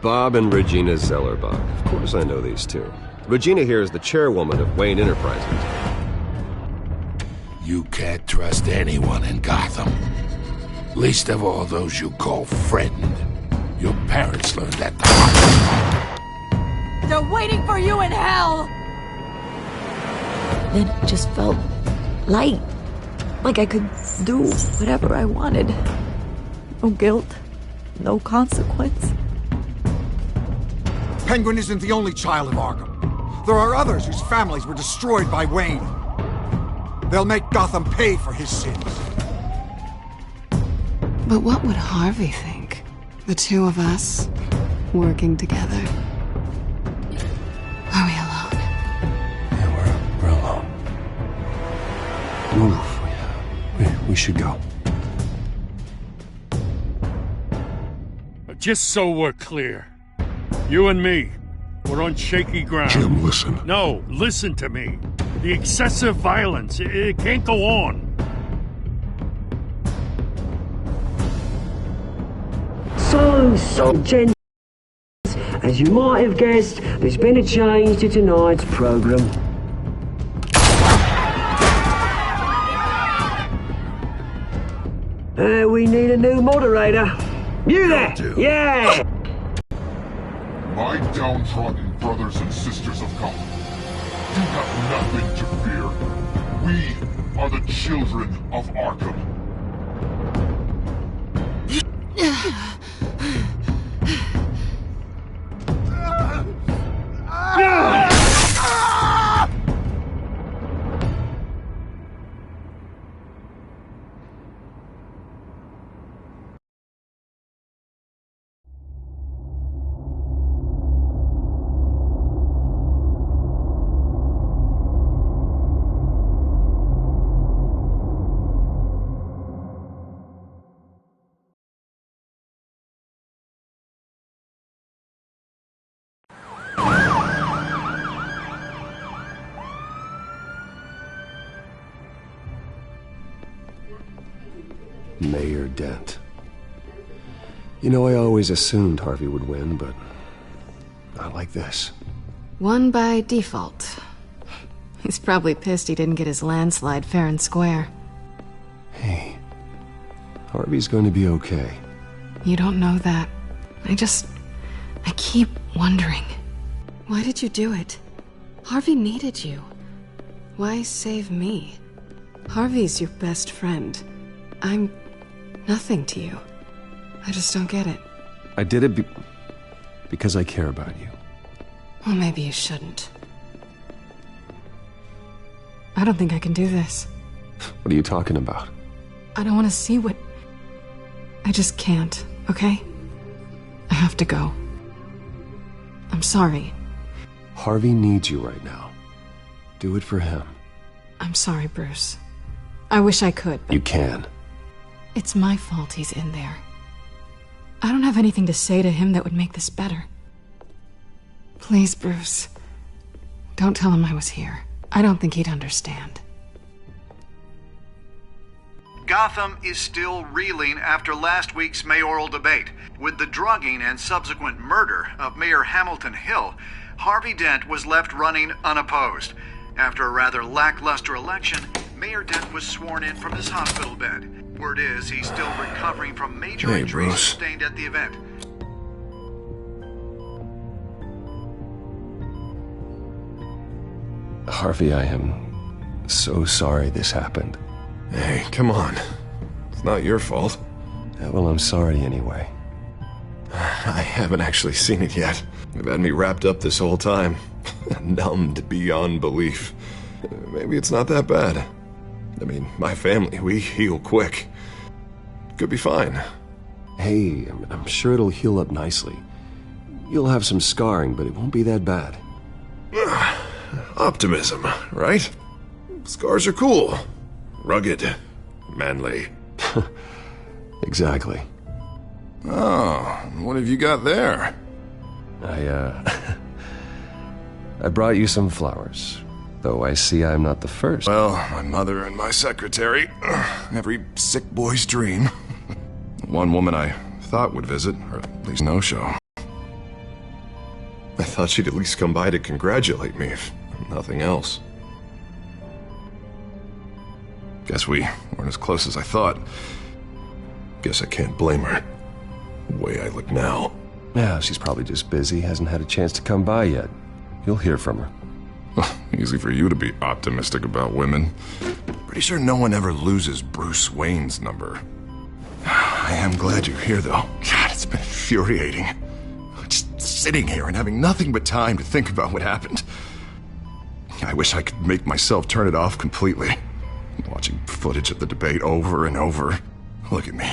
Bob and Regina Zellerbach. Of course I know these two. Regina here is the chairwoman of Wayne Enterprises. You can't trust anyone in Gotham. Least of all those you call friend. Your parents learned that the hard way. They're waiting for you in hell! Then it just felt light. Like I could do whatever I wanted. No guilt. No consequence. Penguin isn't the only child of Arkham. There are others whose families were destroyed by Wayne. They'll make Gotham pay for his sins. But what would Harvey think? The two of us, working together. Are we alone? Yeah, we're alone. Move. We should go. Just so we're clear, you and me, we're on shaky ground. Jim, listen. No, listen to me. The excessive violence, it can't go on. So, gents, as you might have guessed, there's been a change to tonight's program. We need a new moderator. You there? Yeah! My downtrodden brothers and sisters of Gotham, you have nothing to fear. We are the children of Arkham. Mayor Dent. You know, I always assumed Harvey would win, but not like this. Won by default. He's probably pissed he didn't get his landslide fair and square. Hey, Harvey's going to be okay. You don't know that. I keep wondering. Why did you do it? Harvey needed you. Why save me? Harvey's your best friend. I'm nothing to you. I just don't get it. I did it because I care about you. Well, maybe you shouldn't. I don't think I can do this. What are you talking about? I don't want to see what... I just can't, okay? I have to go. I'm sorry. Harvey needs you right now. Do it for him. I'm sorry, Bruce. I wish I could, but... You can. It's my fault he's in there. I don't have anything to say to him that would make this better. Please, Bruce. Don't tell him I was here. I don't think he'd understand. Gotham is still reeling after last week's mayoral debate. With the drugging and subsequent murder of Mayor Hamilton Hill, Harvey Dent was left running unopposed. After a rather lackluster election, Mayor Dent was sworn in from his hospital bed. Word is he's still recovering from major injuries sustained at the event. Harvey, I am so sorry this happened. Hey, come on. It's not your fault. Yeah, well, I'm sorry anyway. I haven't actually seen it yet. They've had me wrapped up this whole time. Numbed beyond belief. Maybe it's not that bad. I mean, my family, we heal quick. Could be fine. Hey, I'm sure it'll heal up nicely. You'll have some scarring, but it won't be that bad. Optimism, right? Scars are cool. Rugged. Manly. Exactly. Oh, what have you got there? I brought you some flowers. Though I see I'm not the first. Well, my mother and my secretary. Every sick boy's dream. One woman I thought would visit, or at least no-show. I thought she'd at least come by to congratulate me, if nothing else. Guess we weren't as close as I thought. Guess I can't blame her. The way I look now. Yeah, she's probably just busy, hasn't had a chance to come by yet. You'll hear from her. Easy for you to be optimistic about women. Pretty sure no one ever loses Bruce Wayne's number. I am glad you're here, though. God, it's been infuriating. Just sitting here and having nothing but time to think about what happened. I wish I could make myself turn it off completely. Watching footage of the debate over and over. Look at me,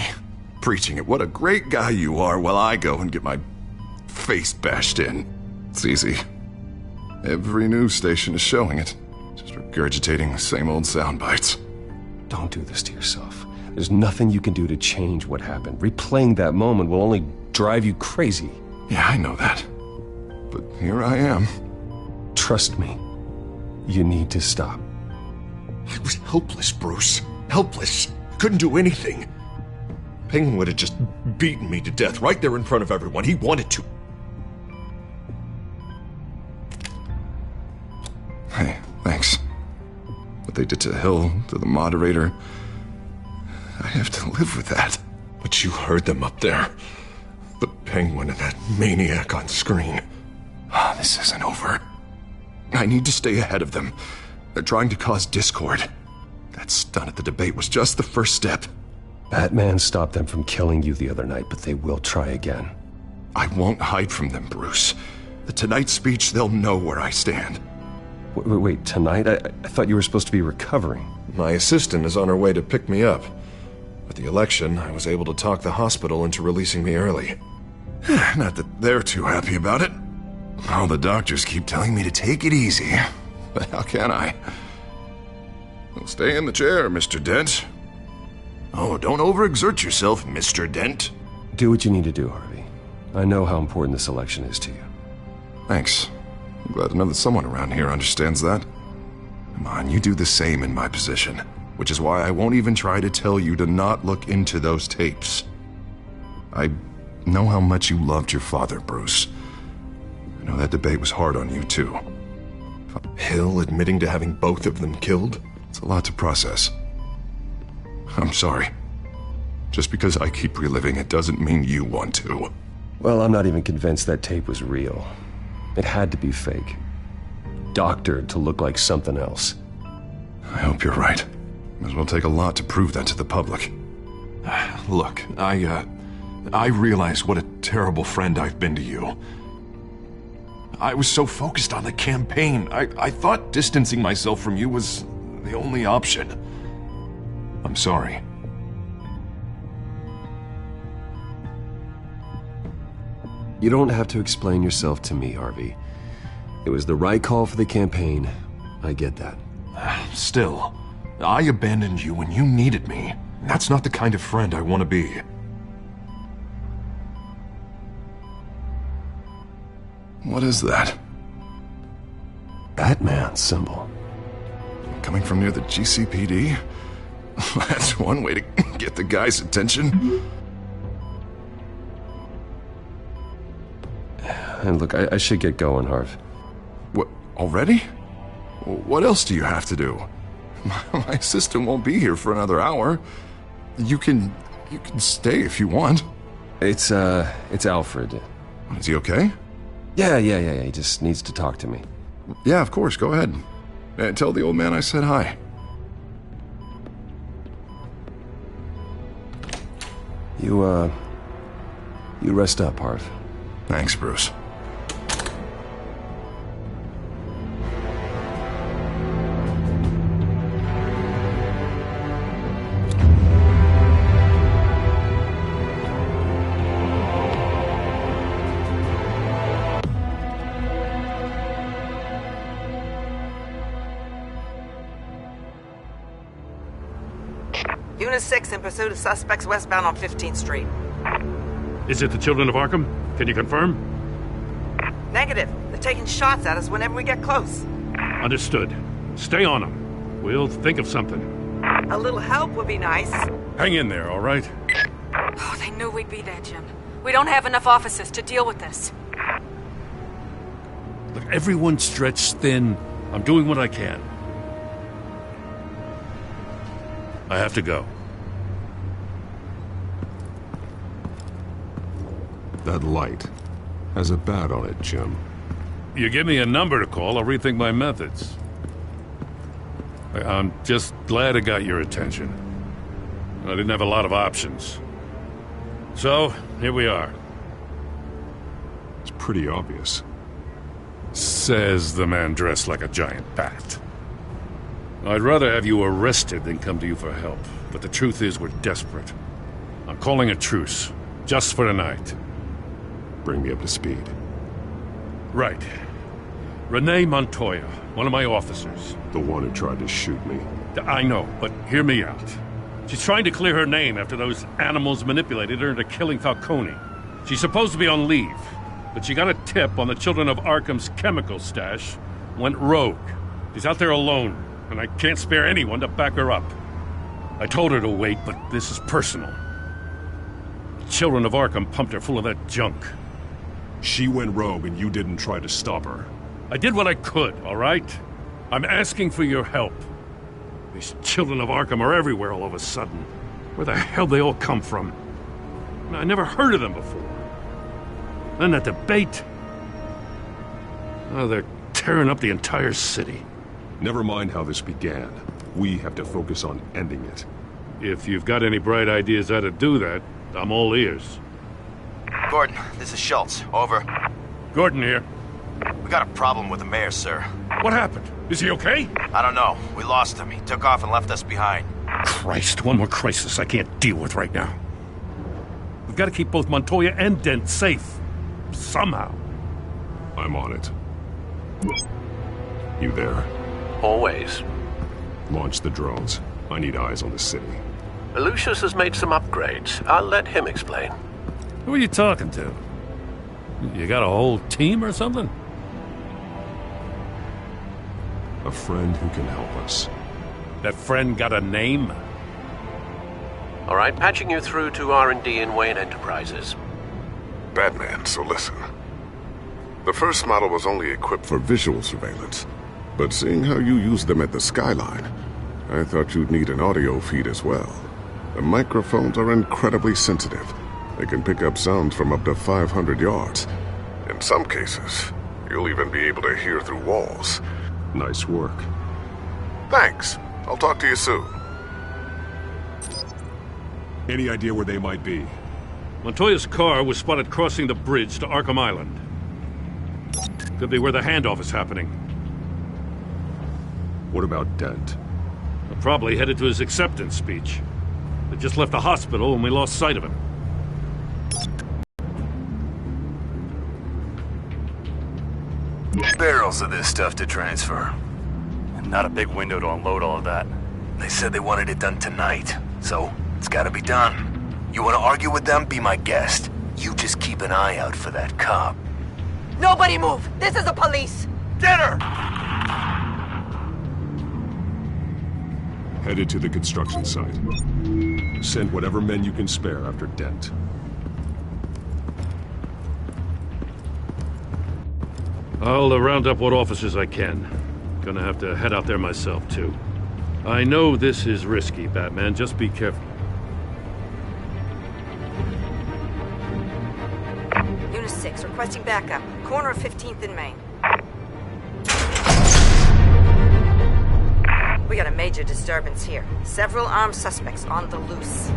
preaching at what a great guy you are while I go and get my face bashed in. It's easy. Every news station is showing it. Just regurgitating the same old sound bites. Don't do this to yourself. There's nothing you can do to change what happened. Replaying that moment will only drive you crazy. Yeah, I know that. But here I am. Trust me. You need to stop. I was helpless, Bruce. Helpless. Couldn't do anything. Penguin would have just beaten me to death right there in front of everyone. He wanted to. Hey, thanks. What they did to Hill, to the moderator, I have to live with that. But you heard them up there. The Penguin and that maniac on screen. This isn't over. I need to stay ahead of them. They're trying to cause discord. That stunt at the debate was just the first step. Batman stopped them from killing you the other night, but they will try again. I won't hide from them, Bruce. The Tonight speech, they'll know where I stand. Wait, tonight? I thought you were supposed to be recovering. My assistant is on her way to pick me up. With the election, I was able to talk the hospital into releasing me early. Not that they're too happy about it. All the doctors keep telling me to take it easy. But how can I? Well, stay in the chair, Mr. Dent. Oh, don't overexert yourself, Mr. Dent. Do what you need to do, Harvey. I know how important this election is to you. Thanks. I'm glad to know that someone around here understands that. Come on, you do the same in my position. Which is why I won't even try to tell you to not look into those tapes. I know how much you loved your father, Bruce. I know that debate was hard on you, too. Hill admitting to having both of them killed? It's a lot to process. I'm sorry. Just because I keep reliving it doesn't mean you want to. Well, I'm not even convinced that tape was real. It had to be fake. Doctored to look like something else. I hope you're right. As well take a lot to prove that to the public. Look, I realize what a terrible friend I've been to you. I was so focused on the campaign. I thought distancing myself from you was the only option. I'm sorry. You don't have to explain yourself to me, Harvey. It was the right call for the campaign. I get that. Still, I abandoned you when you needed me. That's not the kind of friend I want to be. What is that? Batman symbol. Coming from near the GCPD? That's one way to get the guy's attention. And look, I should get going, Harv. What, already? What else do you have to do? My assistant won't be here for another hour. You can stay if you want. It's Alfred. Is he okay? Yeah, he just needs to talk to me. Yeah, of course, go ahead. Tell the old man I said hi. You rest up, Harv. Thanks, Bruce. Unit 6 in pursuit of suspects westbound on 15th Street. Is it the Children of Arkham? Can you confirm? Negative. They're taking shots at us whenever we get close. Understood. Stay on them. We'll think of something. A little help would be nice. Hang in there, all right? Oh, they knew we'd be there, Jim. We don't have enough officers to deal with this. Look, everyone's stretched thin. I'm doing what I can. I have to go. That light has a bat on it, Jim. You give me a number to call, I'll rethink my methods. I'm just glad it got your attention. I didn't have a lot of options. So, here we are. It's pretty obvious. Says the man dressed like a giant bat. I'd rather have you arrested than come to you for help. But the truth is, we're desperate. I'm calling a truce. Just for tonight. Bring me up to speed. Right. Renee Montoya, one of my officers. The one who tried to shoot me. I know, but hear me out. She's trying to clear her name after those animals manipulated her into killing Falcone. She's supposed to be on leave, but she got a tip on the Children of Arkham's chemical stash, went rogue. She's out there alone, and I can't spare anyone to back her up. I told her to wait, but this is personal. The Children of Arkham pumped her full of that junk. She went rogue and you didn't try to stop her. I did what I could, all right? I'm asking for your help. These Children of Arkham are everywhere all of a sudden. Where the hell they all come from? I never heard of them before. Then that debate. Oh, they're tearing up the entire city. Never mind how this began. We have to focus on ending it. If you've got any bright ideas how to do that, I'm all ears. Gordon, this is Schultz. Over. Gordon here. We got a problem with the mayor, sir. What happened? Is he okay? I don't know. We lost him. He took off and left us behind. Christ, one more crisis I can't deal with right now. We've got to keep both Montoya and Dent safe. Somehow. I'm on it. You there? Always. Launch the drones. I need eyes on the city. Lucius has made some upgrades. I'll let him explain. Who are you talking to? You got a whole team or something? A friend who can help us. That friend got a name? All right, patching you through to R&D in Wayne Enterprises. Batman, so listen. The first model was only equipped for visual surveillance, but seeing how you use them at the Skyline, I thought you'd need an audio feed as well. The microphones are incredibly sensitive. They can pick up sounds from up to 500 yards. In some cases, you'll even be able to hear through walls. Nice work. Thanks. I'll talk to you soon. Any idea where they might be? Montoya's car was spotted crossing the bridge to Arkham Island. Could be where the handoff is happening. What about Dent? Probably headed to his acceptance speech. They just left the hospital and we lost sight of him. Barrels of this stuff to transfer. And not a big window to unload all of that. They said they wanted it done tonight, so it's gotta be done. You wanna argue with them? Be my guest. You just keep an eye out for that cop. Nobody move! This is the police! Get her! Headed to the construction site. Send whatever men you can spare after Dent. I'll round up what officers I can. Gonna have to head out there myself, too. I know this is risky, Batman. Just be careful. Unit 6, requesting backup. Corner of 15th and Main. We got a major disturbance here. Several armed suspects on the loose.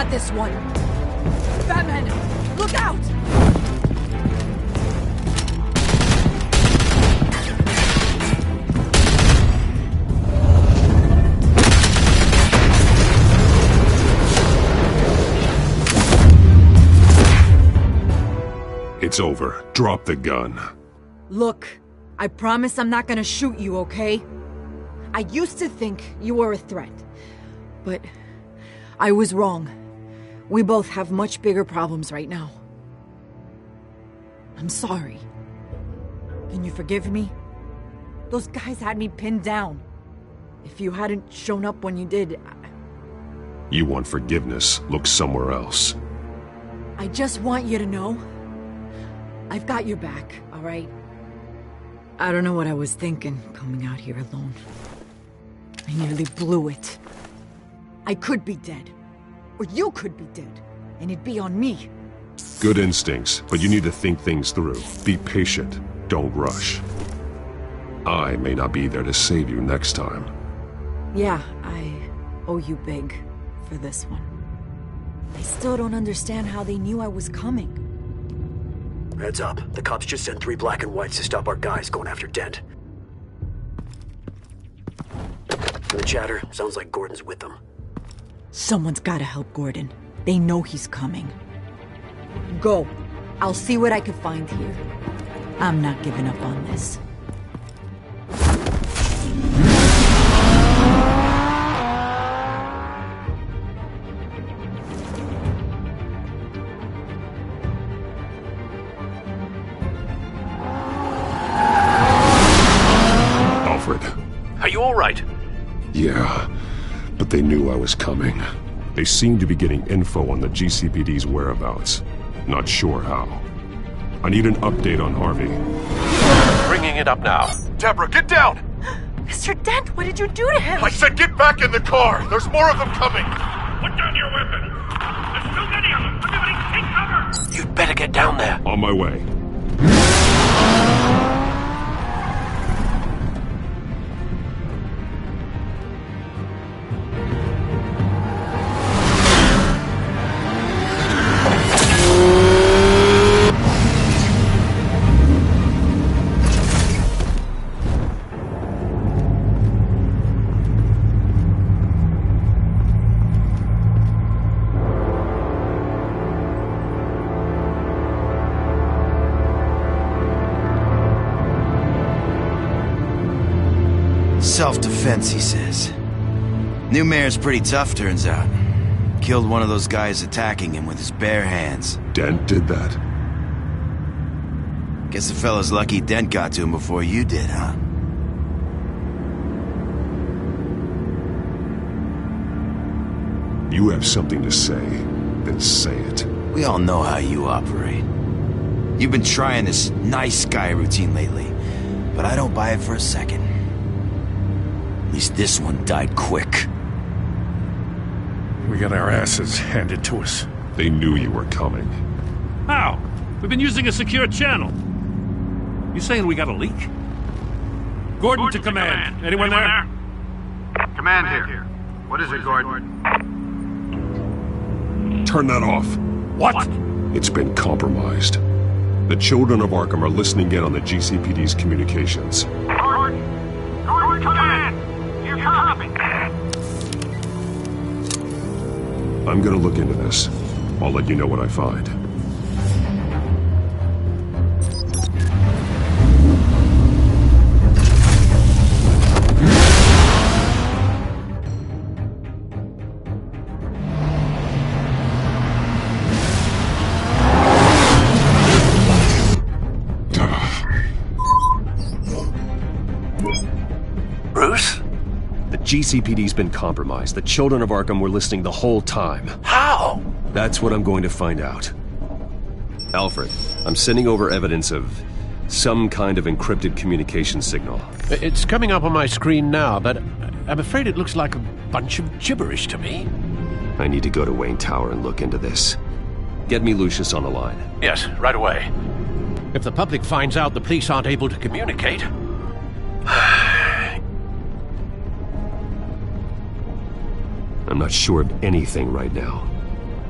This one. Batman, look out! It's over. Drop the gun. Look, I promise I'm not gonna shoot you, okay? I used to think you were a threat, but I was wrong. We both have much bigger problems right now. I'm sorry. Can you forgive me? Those guys had me pinned down. If you hadn't shown up when you did, You want forgiveness? Look somewhere else. I just want you to know, I've got your back, all right? I don't know what I was thinking coming out here alone. I nearly blew it. I could be dead. Or you could be dead. And it'd be on me. Good instincts, but you need to think things through. Be patient. Don't rush. I may not be there to save you next time. Yeah, I owe you big for this one. I still don't understand how they knew I was coming. Heads up. The cops just sent 3 black and whites to stop our guys going after Dent. The chatter sounds like Gordon's with them. Someone's gotta help Gordon. They know he's coming. Go. I'll see what I can find here. I'm not giving up on this. Alfred. Are you all right? Yeah, but they knew I was coming. They seem to be getting info on the GCPD's whereabouts. Not sure how. I need an update on Harvey. Bringing it up now. Deborah, get down! Mr. Dent, what did you do to him? I said get back in the car! There's more of them coming! Put down your weapon! There's too many of them! Everybody take cover! You'd better get down there. On my way. Self-defense, he says. New mayor's pretty tough, turns out. Killed one of those guys attacking him with his bare hands. Dent did that? Guess the fella's lucky Dent got to him before you did, huh? You have something to say, then say it. We all know how you operate. You've been trying this nice guy routine lately, but I don't buy it for a second. At least this one died quick. We got our asses handed to us. They knew you were coming. How? We've been using a secure channel. You saying we got a leak? Gordon to command. Anyone there? Command here. What is it, Gordon? Turn that off. What? It's been compromised. The children of Arkham are listening in on the GCPD's communications. Gordon, command! You copy? I'm gonna look into this. I'll let you know what I find. Bruce? The GCPD's been compromised. The children of Arkham were listening the whole time. How? That's what I'm going to find out. Alfred, I'm sending over evidence of some kind of encrypted communication signal. It's coming up on my screen now, but I'm afraid it looks like a bunch of gibberish to me. I need to go to Wayne Tower and look into this. Get me Lucius on the line. Yes, right away. If the public finds out the police aren't able to communicate... I'm not sure of anything right now,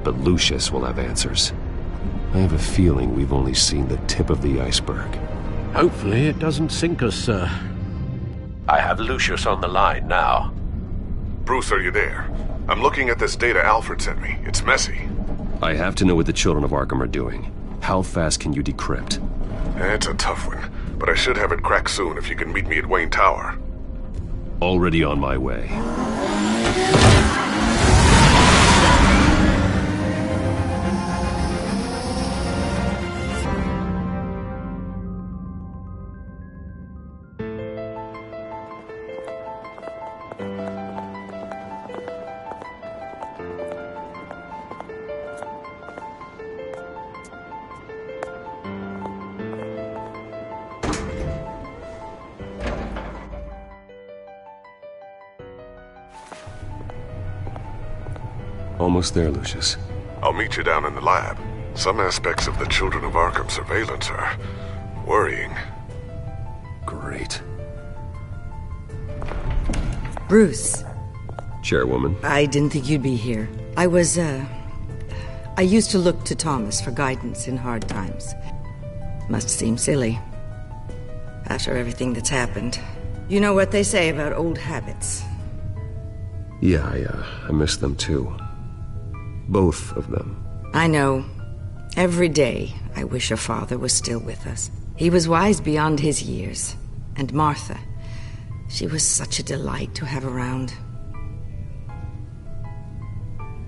but Lucius will have answers. I have a feeling we've only seen the tip of the iceberg. Hopefully it doesn't sink us, sir. I have Lucius on the line now. Bruce, are you there? I'm looking at this data Alfred sent me. It's messy. I have to know what the children of Arkham are doing. How fast can you decrypt? It's a tough one, but I should have it cracked soon if you can meet me at Wayne Tower. Already on my way. Almost there, Lucius. I'll meet you down in the lab. Some aspects of the Children of Arkham surveillance are worrying. Great. Bruce. Chairwoman. I didn't think you'd be here. I used to look to Thomas for guidance in hard times. Must seem silly. After everything that's happened. You know what they say about old habits. Yeah, I miss them too. Both of them. I know. Every day, I wish your father was still with us. He was wise beyond his years. And Martha, she was such a delight to have around.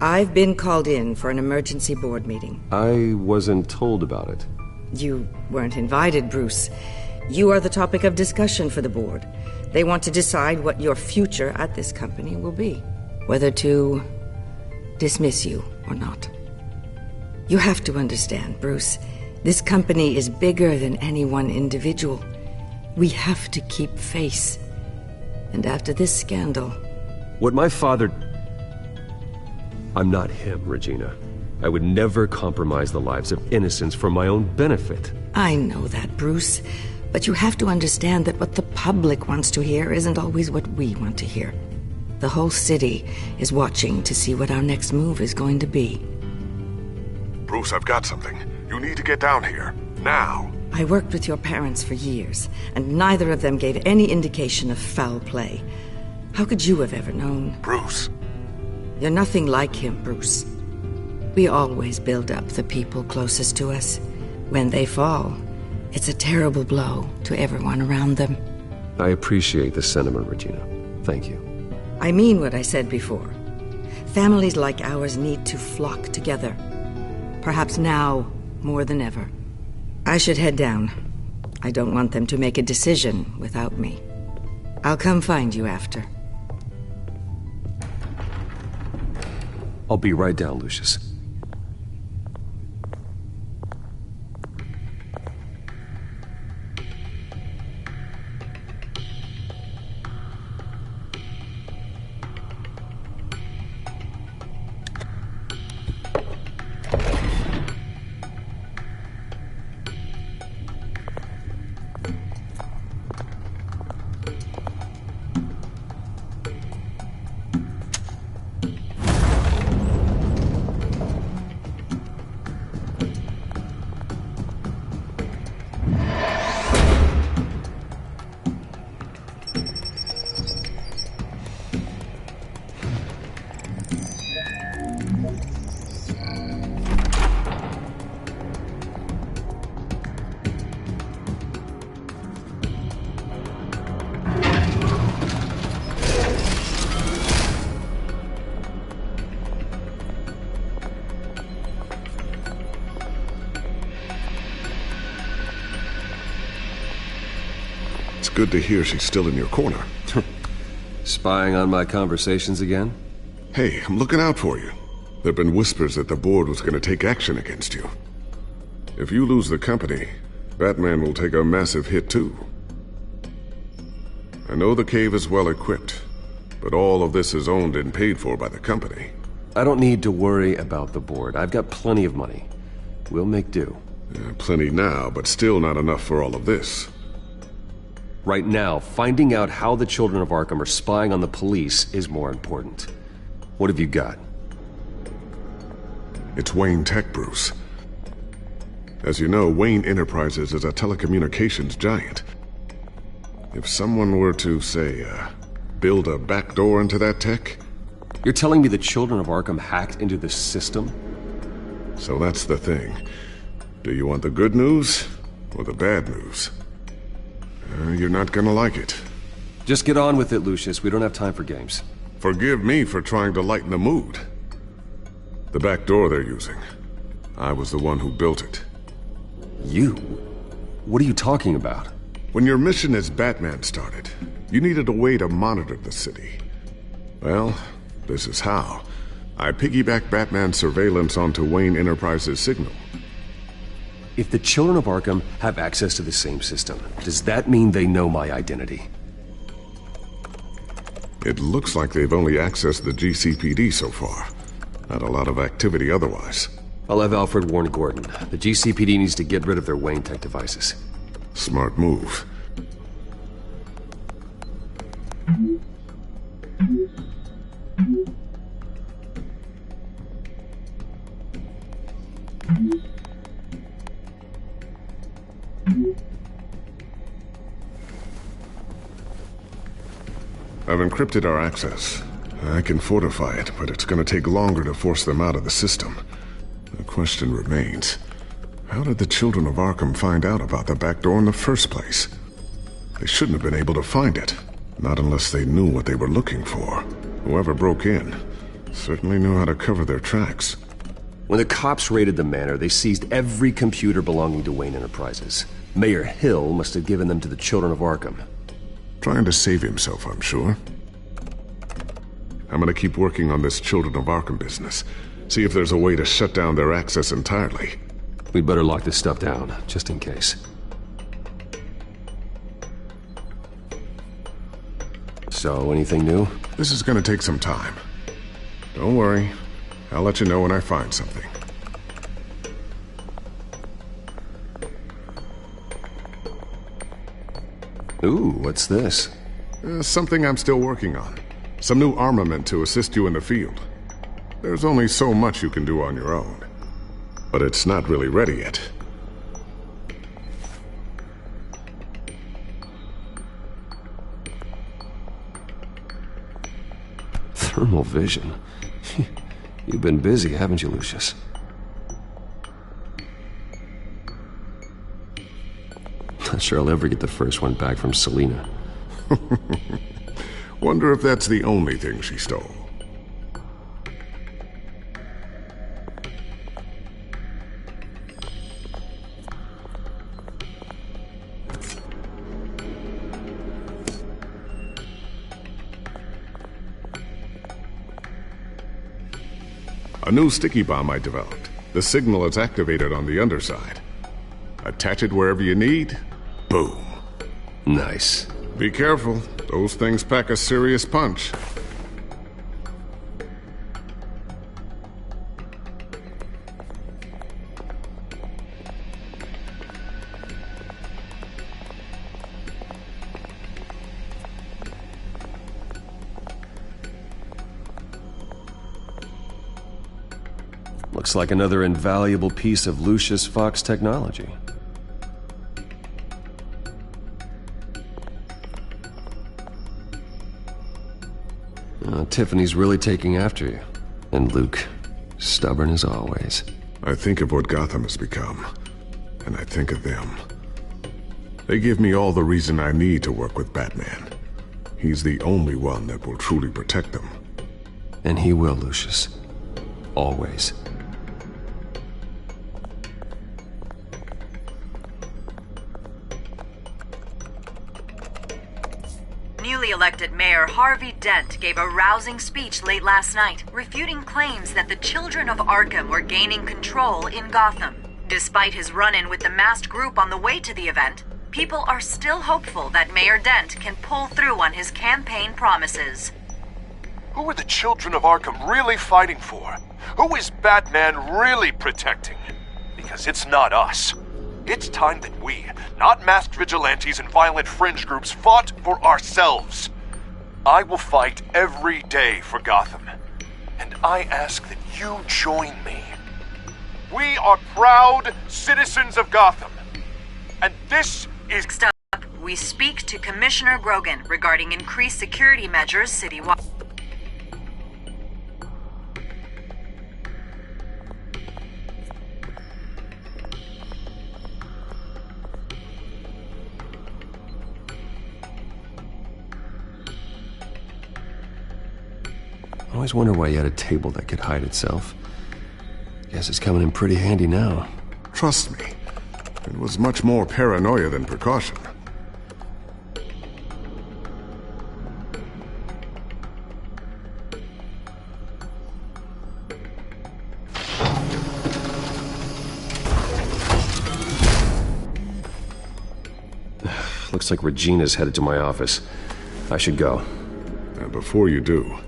I've been called in for an emergency board meeting. I wasn't told about it. You weren't invited, Bruce. You are the topic of discussion for the board. They want to decide what your future at this company will be. Whether to dismiss you or not. You have to understand, Bruce. This company is bigger than any one individual. We have to keep face. And after this scandal... What my father... I'm not him, Regina. I would never compromise the lives of innocents for my own benefit. I know that, Bruce. But you have to understand that what the public wants to hear isn't always what we want to hear. The whole city is watching to see what our next move is going to be. Bruce, I've got something. You need to get down here. Now. I worked with your parents for years, and neither of them gave any indication of foul play. How could you have ever known? Bruce. You're nothing like him, Bruce. We always build up the people closest to us. When they fall, it's a terrible blow to everyone around them. I appreciate the sentiment, Regina. Thank you. I mean what I said before. Families like ours need to flock together. Perhaps now more than ever. I should head down. I don't want them to make a decision without me. I'll come find you after. I'll be right down, Lucius. Good to hear she's still in your corner. Spying on my conversations again? Hey, I'm looking out for you. There've been whispers that the board was going to take action against you. If you lose the company, Batman will take a massive hit too. I know the cave is well equipped, but all of this is owned and paid for by the company. I don't need to worry about the board. I've got plenty of money. We'll make do. Plenty now, but still not enough for all of this. Right now, finding out how the Children of Arkham are spying on the police is more important. What have you got? It's Wayne Tech, Bruce. As you know, Wayne Enterprises is a telecommunications giant. If someone were to, say, build a backdoor into that tech... You're telling me the Children of Arkham hacked into the system? So that's the thing. Do you want the good news or the bad news? You're not gonna like it. Just get on with it, Lucius. We don't have time for games. Forgive me for trying to lighten the mood. The back door they're using. I was the one who built it. You? What are you talking about? When your mission as Batman started, you needed a way to monitor the city. Well, this is how. I piggybacked Batman's surveillance onto Wayne Enterprises' signal. If the children of Arkham have access to the same system, does that mean they know my identity? It looks like they've only accessed the GCPD so far. Not a lot of activity otherwise. I'll have Alfred warn Gordon. The GCPD needs to get rid of their Wayne Tech devices. Smart move. I've encrypted our access. I can fortify it, but it's going to take longer to force them out of the system. The question remains, how did the children of Arkham find out about the back door in the first place? They shouldn't have been able to find it, not unless they knew what they were looking for. Whoever broke in certainly knew how to cover their tracks. When the cops raided the manor, they seized every computer belonging to Wayne Enterprises. Mayor Hill must have given them to the children of Arkham. Trying to save himself, I'm sure. I'm gonna keep working on this Children of Arkham business. See if there's a way to shut down their access entirely. We'd better lock this stuff down, just in case. So, anything new? This is gonna take some time. Don't worry. I'll let you know when I find something. Ooh, what's this? Something I'm still working on. Some new armament to assist you in the field. There's only so much you can do on your own. But it's not really ready yet. Thermal vision? You've been busy, haven't you, Lucius? Not sure I'll ever get the first one back from Selina. Wonder if that's the only thing she stole. A new sticky bomb I developed. The signal is activated on the underside. Attach it wherever you need. Boom. Nice. Be careful. Those things pack a serious punch. Looks like another invaluable piece of Lucius Fox technology. Tiffany's really taking after you. And Luke, stubborn as always. I think of what Gotham has become, and I think of them. They give me all the reason I need to work with Batman. He's the only one that will truly protect them. And he will, Lucius. Always. Newly elected Mayor Harvey Dent gave a rousing speech late last night, refuting claims that the children of Arkham were gaining control in Gotham. Despite his run-in with the masked group on the way to the event, people are still hopeful that Mayor Dent can pull through on his campaign promises. Who are the children of Arkham really fighting for? Who is Batman really protecting? Because it's not us. It's time that we, not masked vigilantes and violent fringe groups, fought for ourselves. I will fight every day for Gotham. And I ask that you join me. We are proud citizens of Gotham. And this is... Next up, we speak to Commissioner Grogan regarding increased security measures citywide. always wonder why you had a table that could hide itself. Guess it's coming in pretty handy now. Trust me, it was much more paranoia than precaution. Looks like Regina's headed to my office. I should go. And before you do...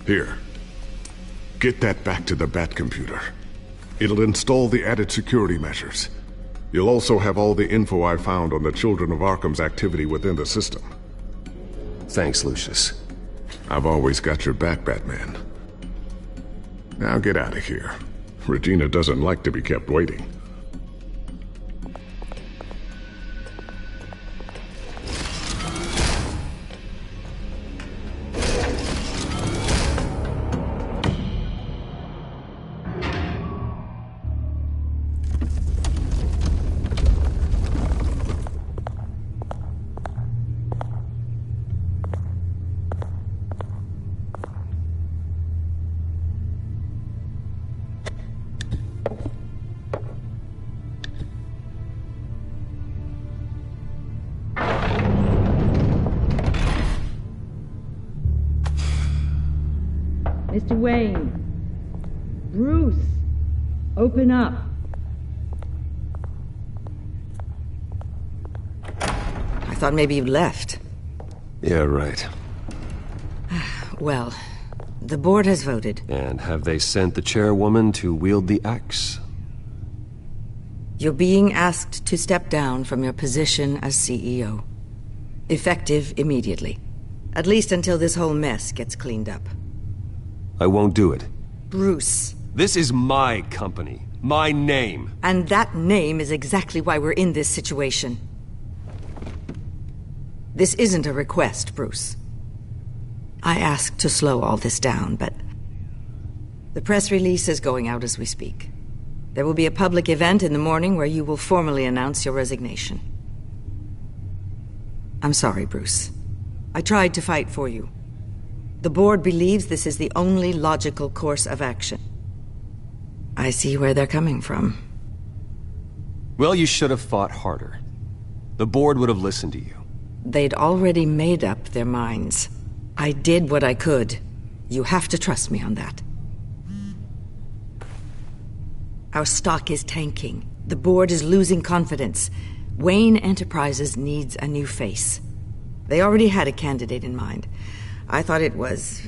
Here. Get that back to the Bat computer. It'll install the added security measures. You'll also have all the info I found on the Children of Arkham's activity within the system. Thanks, Lucius. I've always got your back, Batman. Now get out of here. Regina doesn't like to be kept waiting. Mr. Wayne. Bruce. Open up. I thought maybe you'd left. Yeah, right. Well, the board has voted. And have they sent the chairwoman to wield the axe? You're being asked to step down from your position as CEO. Effective immediately. At least until this whole mess gets cleaned up. I won't do it. Bruce. This is my company. My name. And that name is exactly why we're in this situation. This isn't a request, Bruce. I asked to slow all this down, but... the press release is going out as we speak. There will be a public event in the morning where you will formally announce your resignation. I'm sorry, Bruce. I tried to fight for you. The board believes this is the only logical course of action. I see where they're coming from. Well, you should have fought harder. The board would have listened to you. They'd already made up their minds. I did what I could. You have to trust me on that. Our stock is tanking. The board is losing confidence. Wayne Enterprises needs a new face. They already had a candidate in mind. I thought it was...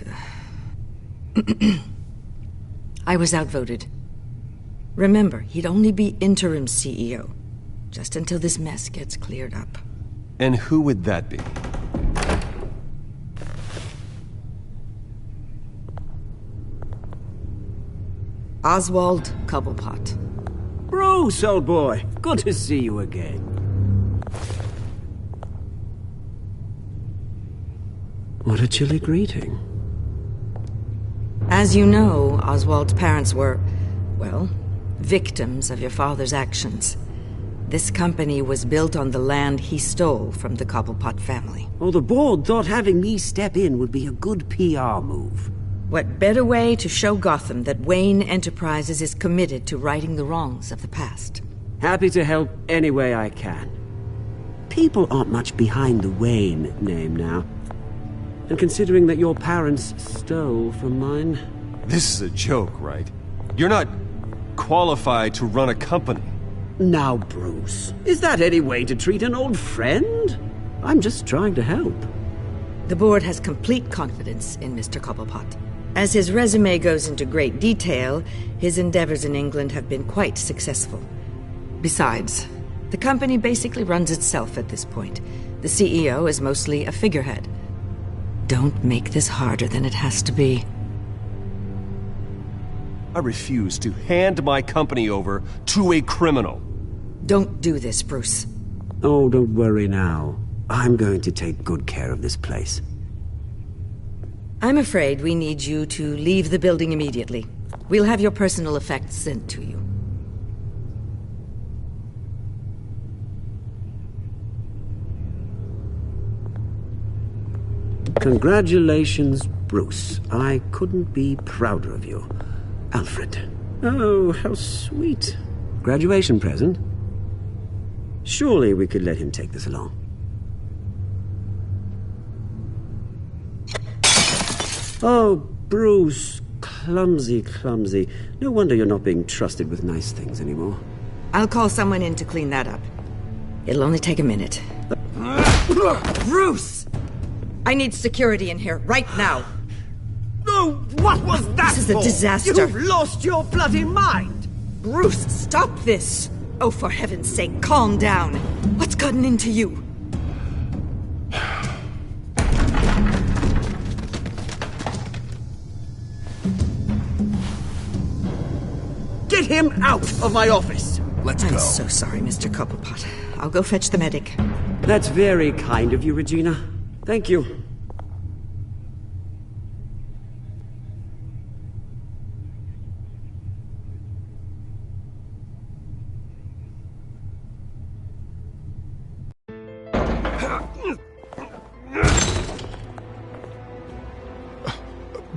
I was outvoted. Remember, he'd only be interim CEO. Just until this mess gets cleared up. And who would that be? Oswald Cobblepot. Bruce, old boy. Good to see you again. What a chilly greeting. As you know, Oswald's parents were, well, victims of your father's actions. This company was built on the land he stole from the Cobblepot family. Oh, the board thought having me step in would be a good PR move. What better way to show Gotham that Wayne Enterprises is committed to righting the wrongs of the past? Happy to help any way I can. People aren't much behind the Wayne name now. And considering that your parents stole from mine... This is a joke, right? You're not qualified to run a company. Now, Bruce, is that any way to treat an old friend? I'm just trying to help. The board has complete confidence in Mr. Cobblepot. As his resume goes into great detail, his endeavors in England have been quite successful. Besides, the company basically runs itself at this point. The CEO is mostly a figurehead. Don't make this harder than it has to be. I refuse to hand my company over to a criminal. Don't do this, Bruce. Oh, don't worry now. I'm going to take good care of this place. I'm afraid we need you to leave the building immediately. We'll have your personal effects sent to you. Congratulations, Bruce. I couldn't be prouder of you. Alfred. Oh, how sweet. Graduation present? Surely we could let him take this along. Oh, Bruce. Clumsy, clumsy. No wonder you're not being trusted with nice things anymore. I'll call someone in to clean that up. It'll only take a minute. Bruce! I need security in here, right now. Oh, what was that This is a for? disaster. You've lost your bloody mind! Bruce, stop this! Oh, for heaven's sake, calm down. What's gotten into you? Get him out of my office! I'm so sorry, Mr. Cobblepot. I'll go fetch the medic. That's very kind of you, Regina. Thank you.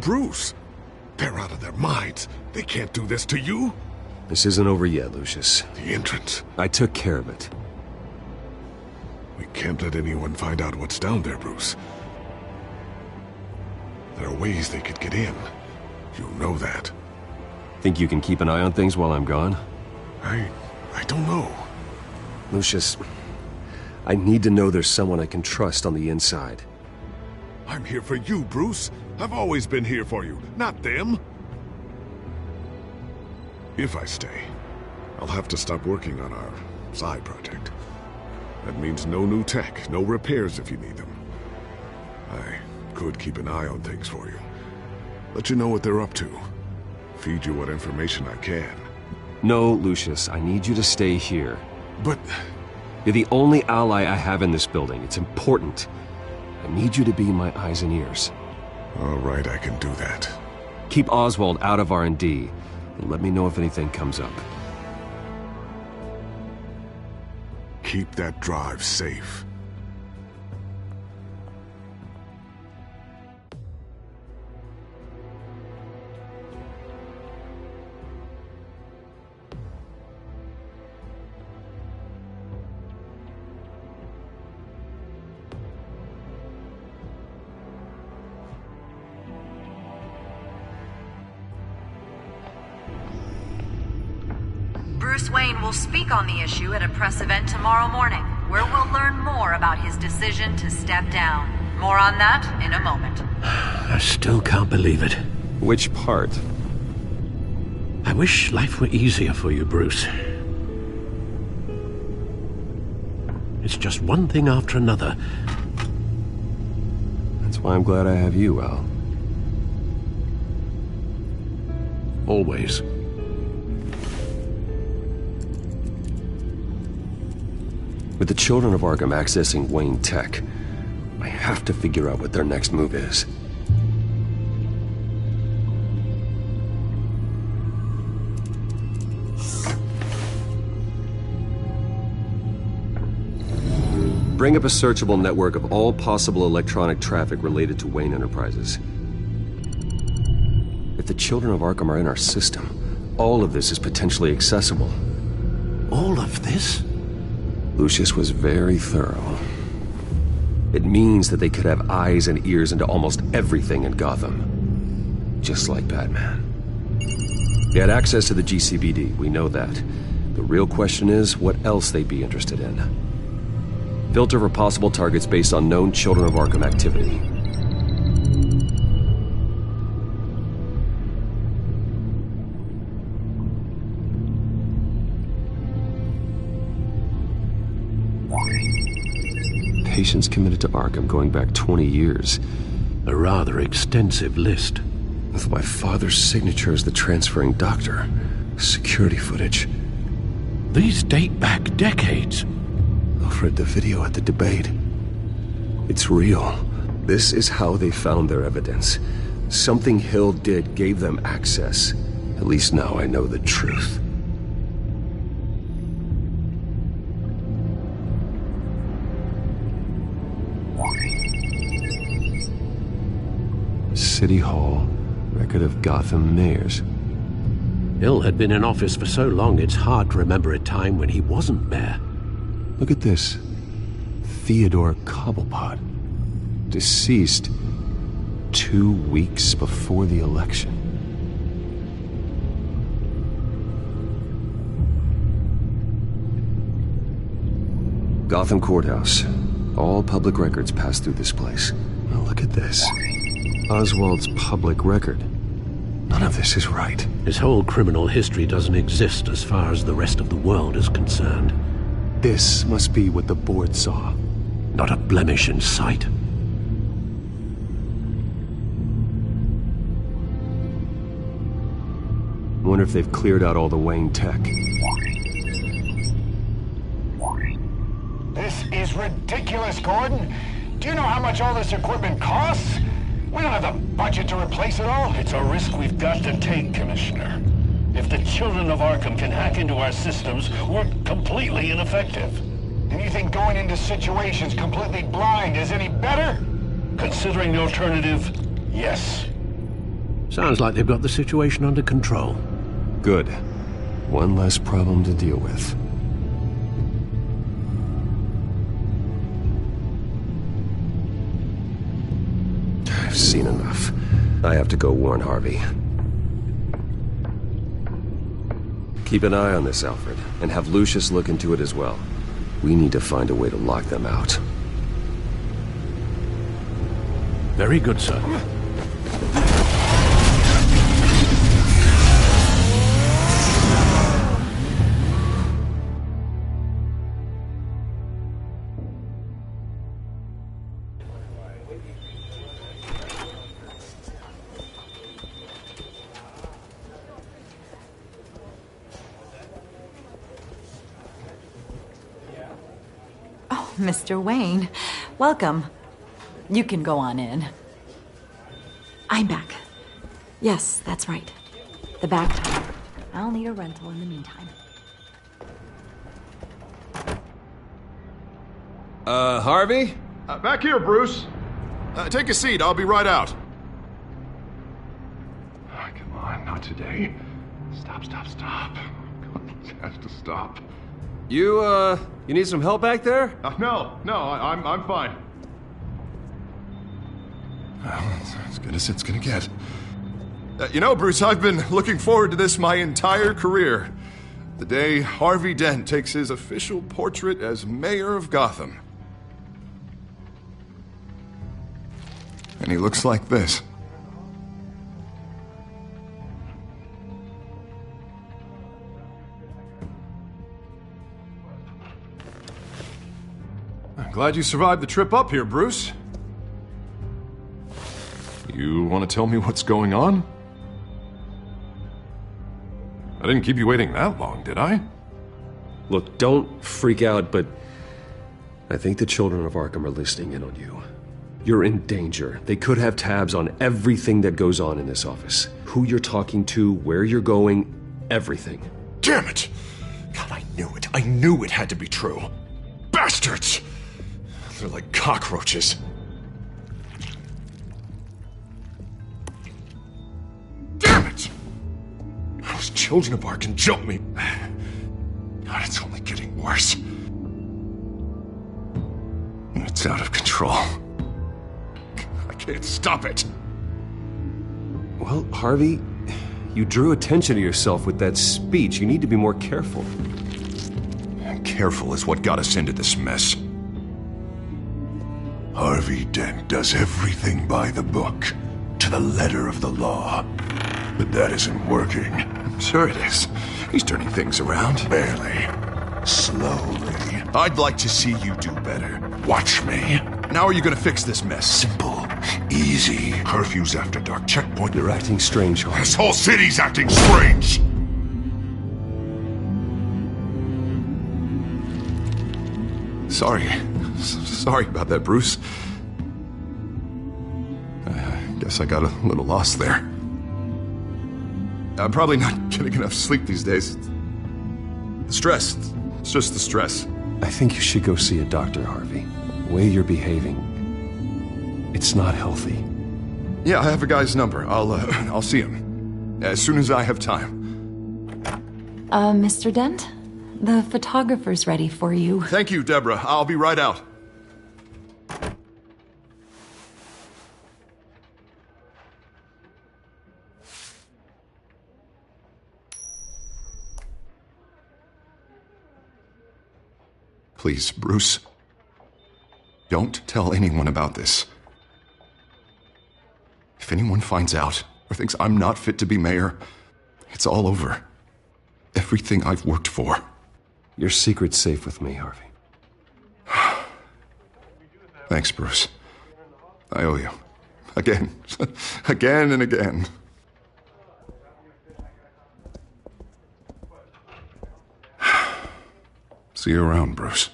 Bruce! They're out of their minds. They can't do this to you. This isn't over yet, Lucius. The entrance. I took care of it. We can't let anyone find out what's down there, Bruce. There are ways they could get in. You know that. Think you can keep an eye on things while I'm gone? I don't know. Lucius, I need to know there's someone I can trust on the inside. I'm here for you, Bruce. I've always been here for you, not them. If I stay, I'll have to stop working on our side project. That means no new tech, no repairs if you need them. I could keep an eye on things for you. Let you know what they're up to. Feed you what information I can. No, Lucius, I need you to stay here. But... You're the only ally I have in this building. It's important. I need you to be my eyes and ears. All right, I can do that. Keep Oswald out of R&D, and let me know if anything comes up. Keep that drive safe. Bruce Wayne will speak on the issue at a press event tomorrow morning, where we'll learn more about his decision to step down. More on that in a moment. I still can't believe it. Which part? I wish life were easier for you, Bruce. It's just one thing after another. That's why I'm glad I have you, Al. Always. With the children of Arkham accessing Wayne Tech, I have to figure out what their next move is. Bring up a searchable network of all possible electronic traffic related to Wayne Enterprises. If the children of Arkham are in our system, all of this is potentially accessible. All of this? Lucius was very thorough. It means that they could have eyes and ears into almost everything in Gotham. Just like Batman. They had access to the GCPD, we know that. The real question is, what else they'd be interested in. Filter for possible targets based on known Children of Arkham activity. Patients committed to Arkham going back 20 years. A rather extensive list. With my father's signature as the transferring doctor. Security footage. These date back decades. I've read the video at the debate. It's real. This is how they found their evidence. Something Hill did gave them access. At least now I know the truth. City Hall, record of Gotham mayors. Hill had been in office for so long, it's hard to remember a time when he wasn't mayor. Look at this. Theodore Cobblepot. Deceased 2 weeks before the election. Gotham Courthouse. All public records pass through this place. Now look at this. Oswald's public record. None of this is right. His whole criminal history doesn't exist as far as the rest of the world is concerned. This must be what the board saw. Not a blemish in sight. Wonder if they've cleared out all the Wayne tech. This is ridiculous, Gordon. Do you know how much all this equipment costs? We don't have the budget to replace it all. It's a risk we've got to take, Commissioner. If the children of Arkham can hack into our systems, we're completely ineffective. And you think going into situations completely blind is any better? Considering the alternative, yes. Sounds like they've got the situation under control. Good. One less problem to deal with. I've seen enough. I have to go warn Harvey. Keep an eye on this, Alfred, and have Lucius look into it as well. We need to find a way to lock them out. Very good, sir. Mr. Wayne, welcome. You can go on in. I'm back. Yes, that's right. The back door. I'll need a rental in the meantime. Harvey? Back here, Bruce. Take a seat, I'll be right out. Oh, come on, not today. Stop. It has to stop. You need some help back there? No, I'm fine. Well, that's as good as it's gonna get. You know, Bruce, I've been looking forward to this my entire career. The day Harvey Dent takes his official portrait as mayor of Gotham. And he looks like this. I'm glad you survived the trip up here, Bruce. You want to tell me what's going on? I didn't keep you waiting that long, did I? Look, don't freak out, but I think the children of Arkham are listening in on you. You're in danger. They could have tabs on everything that goes on in this office. Who you're talking to, where you're going, everything. Damn it! God, I knew it. I knew it had to be true. Bastards! They're like cockroaches. Damn it! Those children of Arkham jumped me. God, it's only getting worse. It's out of control. I can't stop it. Well, Harvey, you drew attention to yourself with that speech. You need to be more careful. Careful is what got us into this mess. Harvey Dent does everything by the book, to the letter of the law. But that isn't working. Sure it is. He's turning things around. Barely. Slowly. I'd like to see you do better. Watch me. Now are you gonna fix this mess? Simple. Easy. Curfews after dark. Checkpoint. You're acting strange, Harvey. This whole city's acting strange! Sorry about that, Bruce. I guess I got a little lost there. I'm probably not getting enough sleep these days. The stress. It's just the stress. I think you should go see a doctor, Harvey. The way you're behaving, it's not healthy. Yeah, I have a guy's number. I'll see him. As soon as I have time. Mr. Dent? The photographer's ready for you. Thank you, Deborah. I'll be right out. Please, Bruce. Don't tell anyone about this. If anyone finds out or thinks I'm not fit to be mayor, it's all over. Everything I've worked for. Your secret's safe with me, Harvey. Thanks, Bruce. I owe you. Again. Again and again. See you around, Bruce.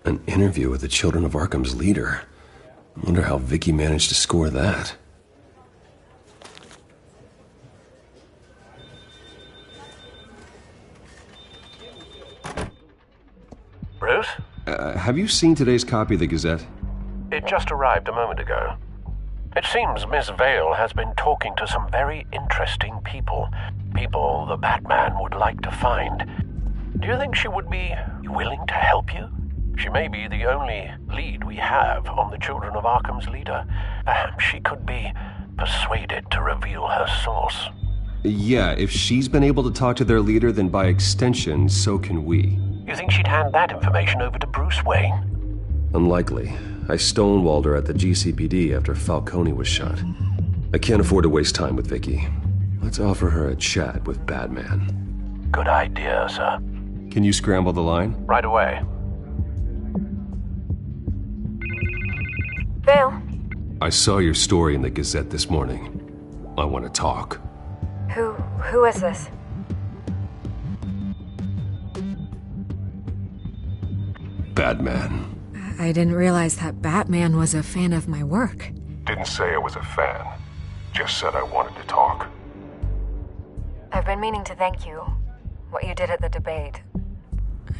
An interview with the Children of Arkham's leader. I wonder how Vicky managed to score that. Bruce? Have you seen today's copy of the Gazette? It just arrived a moment ago. It seems Miss Vale has been talking to some very interesting people. People the Batman would like to find. Do you think she would be willing to help you? She may be the only lead we have on the Children of Arkham's leader. Perhaps she could be persuaded to reveal her source. Yeah, if she's been able to talk to their leader, then by extension, so can we. You think she'd hand that information over to Bruce Wayne? Unlikely. I stonewalled her at the GCPD after Falcone was shot. I can't afford to waste time with Vicky. Let's offer her a chat with Batman. Good idea, sir. Can you scramble the line? Right away. Vale? I saw your story in the Gazette this morning. I want to talk. Who is this? Batman. I didn't realize that Batman was a fan of my work. Didn't say I was a fan. Just said I wanted to talk. I've been meaning to thank you. What you did at the debate.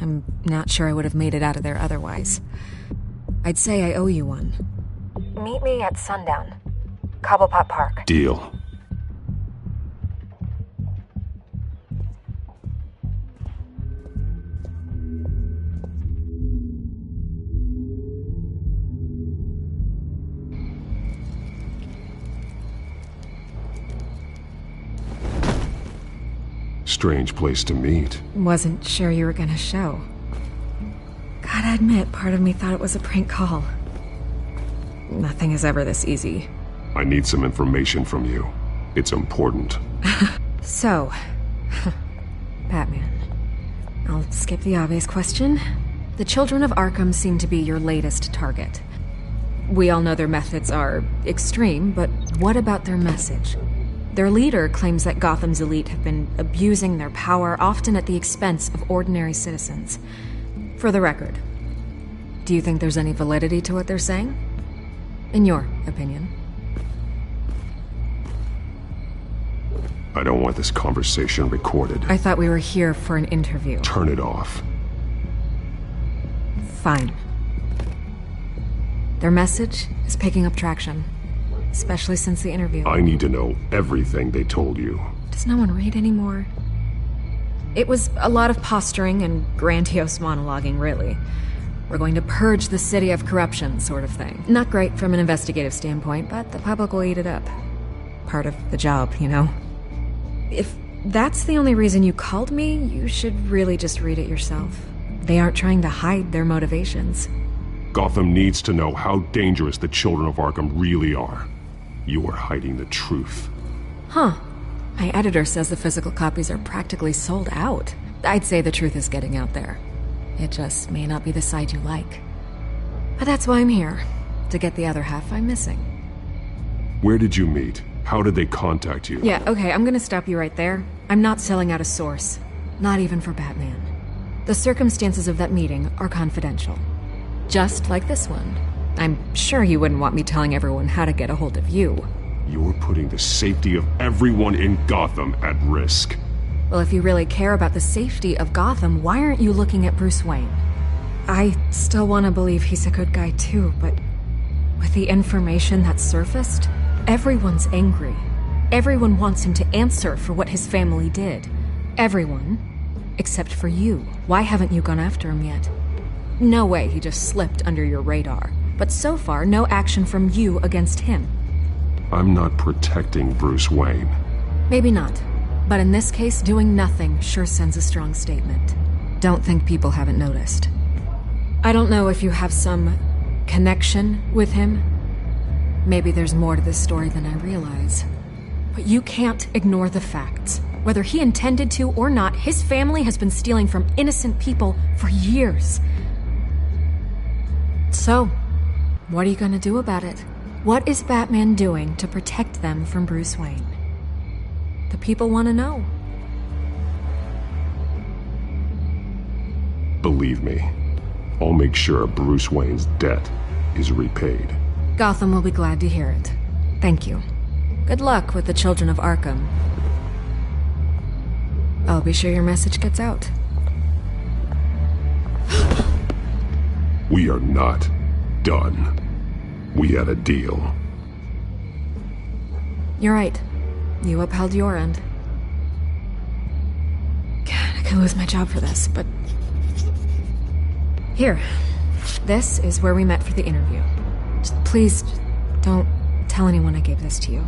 I'm not sure I would have made it out of there otherwise. I'd say I owe you one. Meet me at sundown. Cobblepot Park. Deal. Strange place to meet. Wasn't sure you were gonna show. Gotta admit, part of me thought it was a prank call. Nothing is ever this easy. I need some information from you. It's important. So, Batman. I'll skip the obvious question. The Children of Arkham seem to be your latest target. We all know their methods are extreme, but what about their message? Their leader claims that Gotham's elite have been abusing their power, often at the expense of ordinary citizens. For the record, do you think there's any validity to what they're saying? In your opinion? I don't want this conversation recorded. I thought we were here for an interview. Turn it off. Fine. Their message is picking up traction. Especially since the interview. I need to know everything they told you. Does no one read anymore? It was a lot of posturing and grandiose monologuing, really. We're going to purge the city of corruption, sort of thing. Not great from an investigative standpoint, but the public will eat it up. Part of the job, you know? If that's the only reason you called me, you should really just read it yourself. They aren't trying to hide their motivations. Gotham needs to know how dangerous the Children of Arkham really are. You are hiding the truth. Huh. My editor says the physical copies are practically sold out. I'd say the truth is getting out there. It just may not be the side you like. But that's why I'm here. To get the other half I'm missing. Where did you meet? How did they contact you? Yeah, okay, I'm gonna stop you right there. I'm not selling out a source. Not even for Batman. The circumstances of that meeting are confidential. Just like this one. I'm sure you wouldn't want me telling everyone how to get a hold of you. You're putting the safety of everyone in Gotham at risk. Well, if you really care about the safety of Gotham, why aren't you looking at Bruce Wayne? I still want to believe he's a good guy too, but with the information that's surfaced, everyone's angry. Everyone wants him to answer for what his family did. Everyone, except for you. Why haven't you gone after him yet? No way he just slipped under your radar. But so far, no action from you against him. I'm not protecting Bruce Wayne. Maybe not. But in this case, doing nothing sure sends a strong statement. Don't think people haven't noticed. I don't know if you have some connection with him. Maybe there's more to this story than I realize. But you can't ignore the facts. Whether he intended to or not, his family has been stealing from innocent people for years. So, what are you gonna do about it? What is Batman doing to protect them from Bruce Wayne? The people want to know. Believe me, I'll make sure Bruce Wayne's debt is repaid. Gotham will be glad to hear it. Thank you. Good luck with the children of Arkham. I'll be sure your message gets out. We are not done. We had a deal. You're right. You upheld your end. God, I could lose my job for this, but... Here. This is where we met for the interview. Just please, don't tell anyone I gave this to you.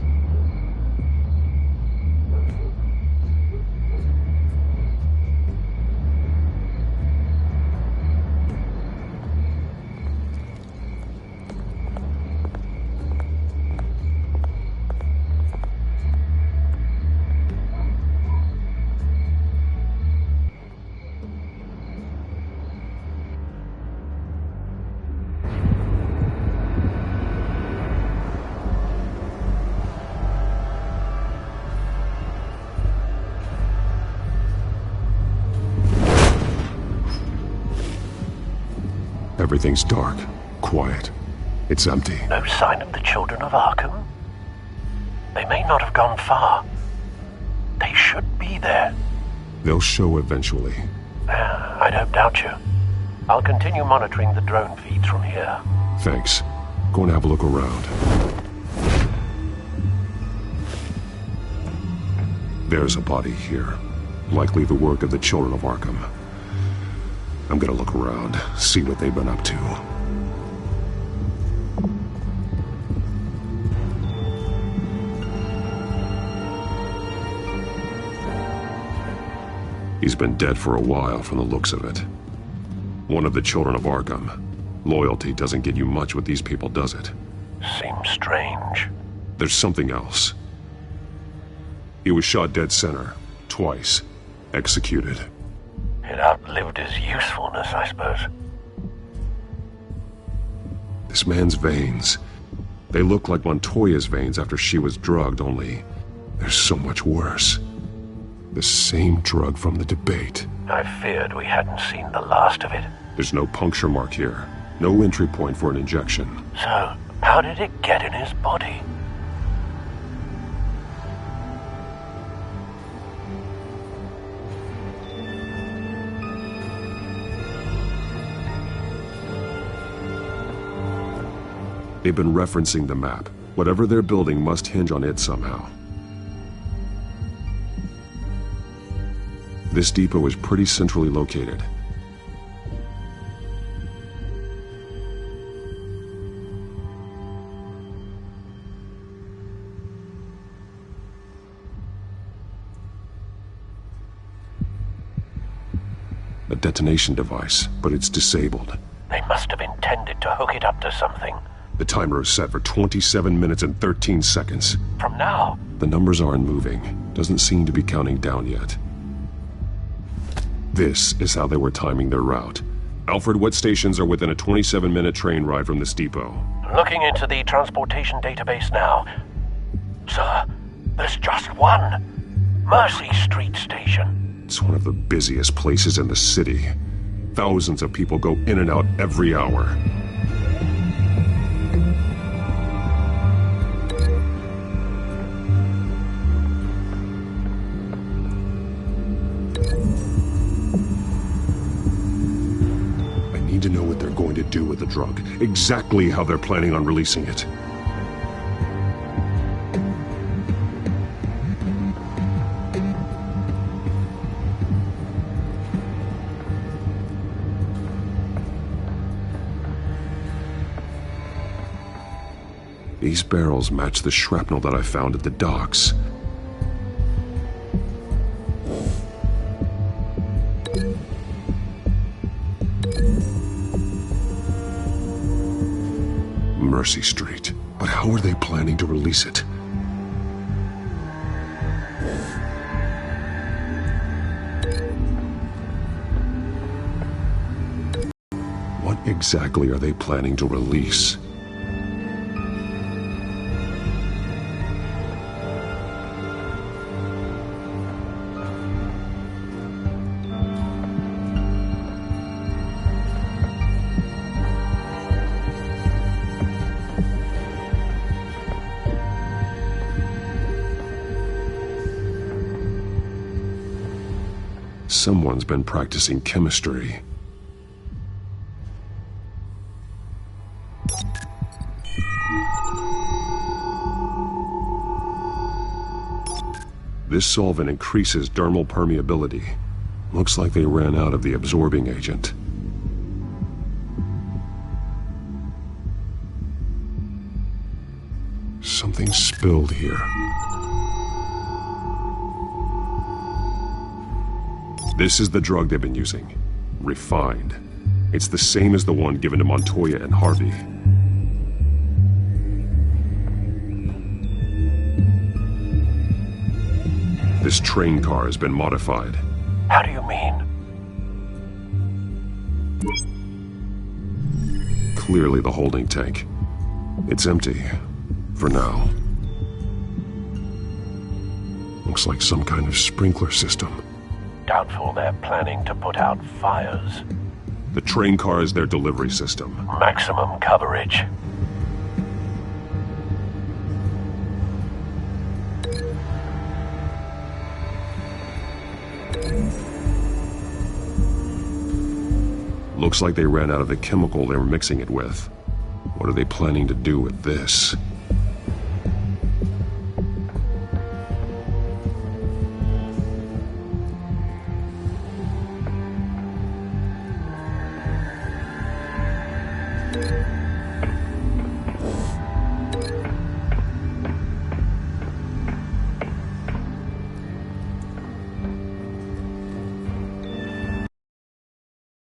Everything's dark, quiet. It's empty. No sign of the children of Arkham? They may not have gone far. They should be there. They'll show eventually. I don't doubt you. I'll continue monitoring the drone feeds from here. Thanks. Go and have a look around. There's a body here. Likely the work of the children of Arkham. I'm gonna look around, see what they've been up to. He's been dead for a while from the looks of it. One of the children of Arkham. Loyalty doesn't get you much with these people, does it? Seems strange. There's something else. He was shot dead center, twice, executed. It outlived his usefulness, I suppose. This man's veins. They look like Montoya's veins after she was drugged, only they're so much worse. The same drug from the debate. I feared we hadn't seen the last of it. There's no puncture mark here. No entry point for an injection. So, how did it get in his body? They've been referencing the map. Whatever they're building must hinge on it somehow. This depot is pretty centrally located. A detonation device, but it's disabled. They must have intended to hook it up to something. The timer is set for 27 minutes and 13 seconds. From now? The numbers aren't moving. Doesn't seem to be counting down yet. This is how they were timing their route. Alfred, what stations are within a 27-minute train ride from this depot? Looking into the transportation database now. Sir, there's just one. Mercy Street Station. It's one of the busiest places in the city. Thousands of people go in and out every hour. drug, exactly how they're planning on releasing it. These barrels match the shrapnel that I found at the docks. Mercy Street. But how are they planning to release it? What exactly are they planning to release? Someone's been practicing chemistry. This solvent increases dermal permeability. Looks like they ran out of the absorbing agent. Something spilled here. This is the drug they've been using. Refined. It's the same as the one given to Montoya and Harvey. This train car has been modified. How do you mean? Clearly the holding tank. It's empty. For now. Looks like some kind of sprinkler system. Doubtful they're planning to put out fires. The train car is their delivery system. Maximum coverage. Looks like they ran out of the chemical they were mixing it with. What are they planning to do with this?